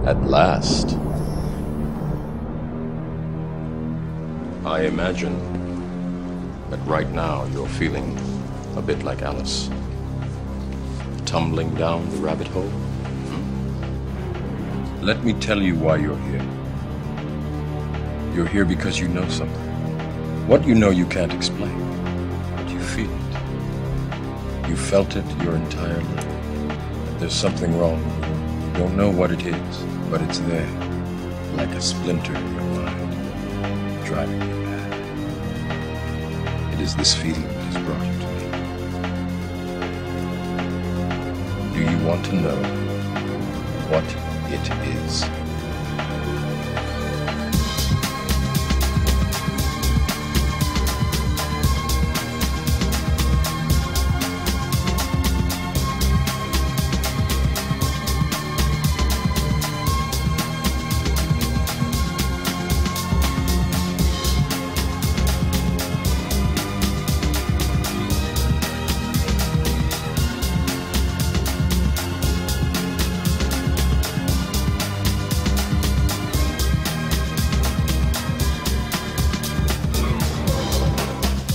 At last. I imagine that right now you're feeling a bit like Alice. Tumbling down the rabbit hole. Let me tell you why you're here. You're here because you know something. What you know you can't explain, but you feel it. You felt it your entire life. There's something wrong. You don't know what it is, but it's there, like a splinter in your mind, driving you mad. It is this feeling that has brought you to me. Do you want to know what it is?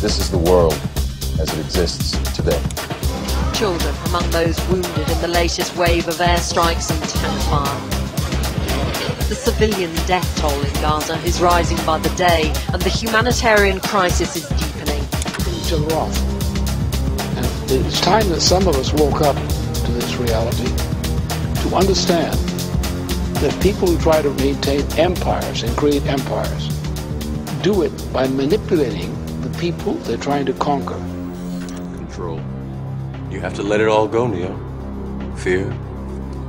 This is the world as it exists today. Children among those wounded in the latest wave of airstrikes and tank fire. The civilian death toll in Gaza is rising by the day, and the humanitarian crisis is deepening. Each other off. And it's time that some of us woke up to this reality, to understand that people who try to maintain empires and create empires do it by manipulating the people they're trying to conquer. Control. You have to let it all go, Neo. Fear,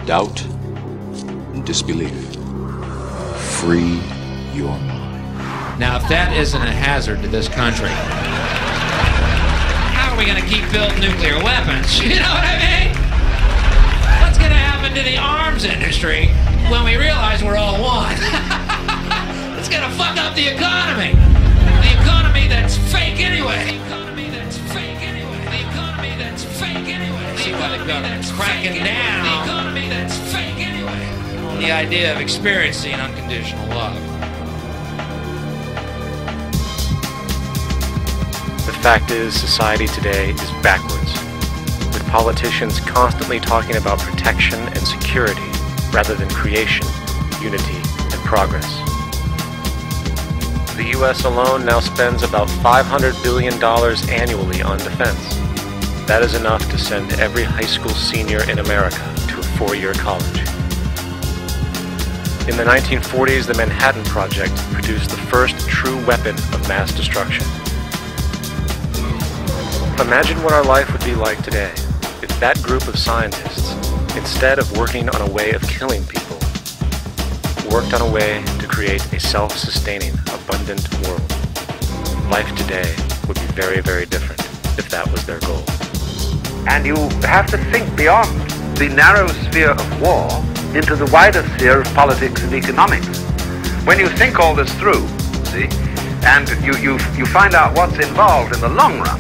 doubt, and disbelief. Free your mind. Now, if that isn't a hazard to this country, how are we going to keep building nuclear weapons? You know what I mean? What's going to happen to the arms industry when we realize we're all one? It's going to fuck up the economy. The economy that's fake anyway. The economy that's fake anyway. The economy that's fake anyway. See why they've got cracking down. The economy that's fake anyway. On the idea of experiencing unconditional love. The fact is, society today is backwards, with politicians constantly talking about protection and security rather than creation, unity, and progress. The U.S. alone now spends about $500 billion annually on defense. That is enough to send every high school senior in America to a 4-year college. In the 1940s, the Manhattan Project produced the first true weapon of mass destruction. Imagine what our life would be like today if that group of scientists, instead of working on a way of killing people, worked on a way to create a self-sustaining, abundant world. Life today would be very, very different if that was their goal. And you have to think beyond the narrow sphere of war into the wider sphere of politics and economics. When you think all this through, see, and you find out what's involved in the long run.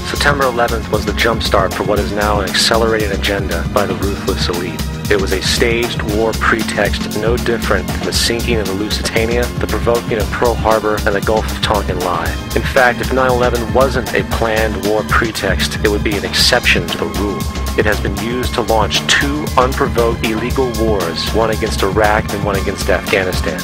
September 11th was the jumpstart for what is now an accelerated agenda by the ruthless elite. It was a staged war pretext no different than the sinking of the Lusitania, the provoking of Pearl Harbor, and the Gulf of Tonkin lie. In fact, if 9/11 wasn't a planned war pretext, it would be an exception to the rule. It has been used to launch 2 unprovoked illegal wars, one against Iraq and one against Afghanistan.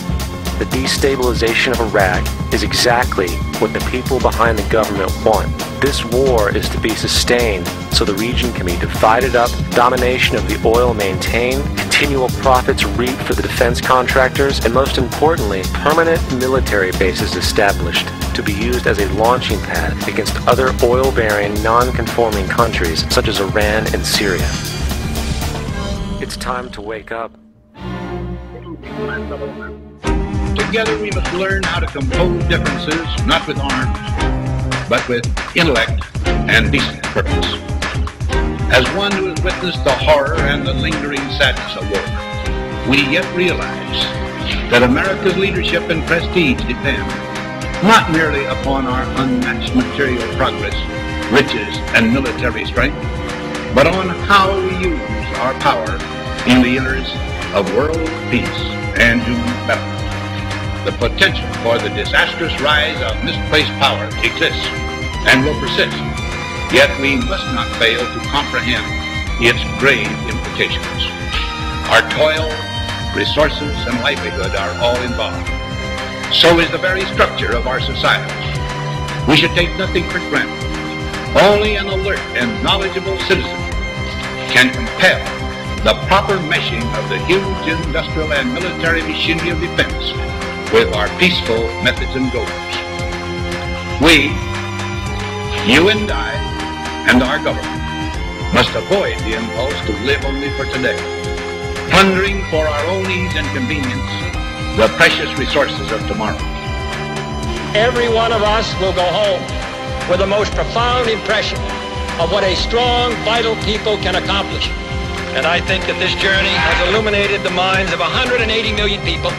The destabilization of Iraq is exactly what the people behind the government want. This war is to be sustained so the region can be divided up, domination of the oil maintained, continual profits reaped for the defense contractors, and most importantly, permanent military bases established to be used as a launching pad against other oil-bearing, non-conforming countries such as Iran and Syria. It's time to wake up. Together we must learn how to compose differences, not with arms, but with intellect and decent purpose. As one who has witnessed the horror and the lingering sadness of war, we yet realize that America's leadership and prestige depend not merely upon our unmatched material progress, riches, and military strength, but on how we use our power in the interests of world peace and human betterment. The potential for the disastrous rise of misplaced power exists and will persist, yet we must not fail to comprehend its grave implications. Our toil, resources, and livelihood are all involved. So is the very structure of our society. We should take nothing for granted. Only an alert and knowledgeable citizen can compel the proper meshing of the huge industrial and military machinery of defense with our peaceful methods and goals. We, you and I, and our government must avoid the impulse to live only for today, plundering for our own ease and convenience the precious resources of tomorrow. Every one of us will go home with the most profound impression of what a strong, vital people can accomplish. And I think that this journey has illuminated the minds of 180 million people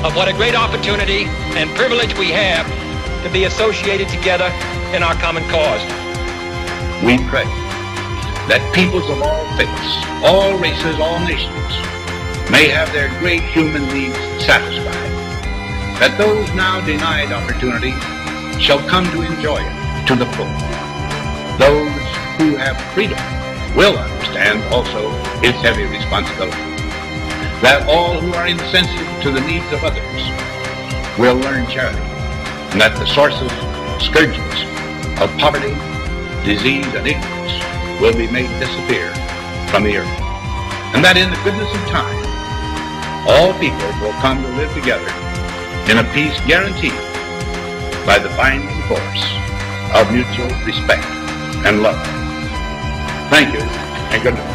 of what a great opportunity and privilege we have to be associated together in our common cause. We pray that peoples of all faiths, all races, all nations may have their great human needs satisfied, that those now denied opportunity shall come to enjoy it to the full. Those who have freedom will understand also its heavy responsibility, that all who are insensitive to the needs of others will learn charity, and that the sources, scourges of poverty, disease, and ignorance will be made disappear from the earth, and that in the goodness of time, all people will come to live together in a peace guaranteed by the binding force of mutual respect and love. Thank you, and good night.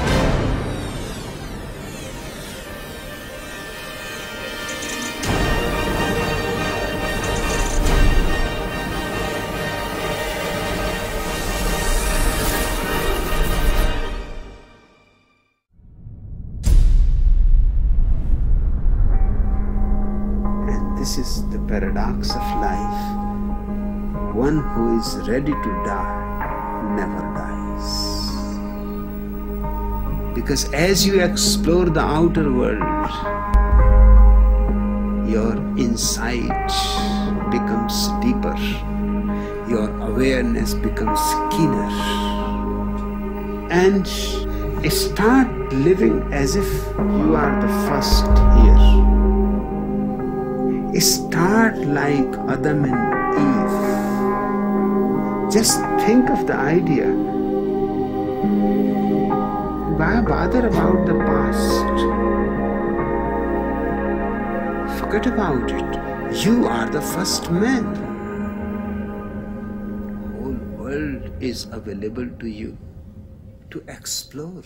This is the paradox of life. One who is ready to die never dies. Because as you explore the outer world, your insight becomes deeper, your awareness becomes keener, and start living as if you are the first here. Start like Adam and Eve. Just think of the idea. Why bother about the past? Forget about it. You are the first man. The whole world is available to you to explore.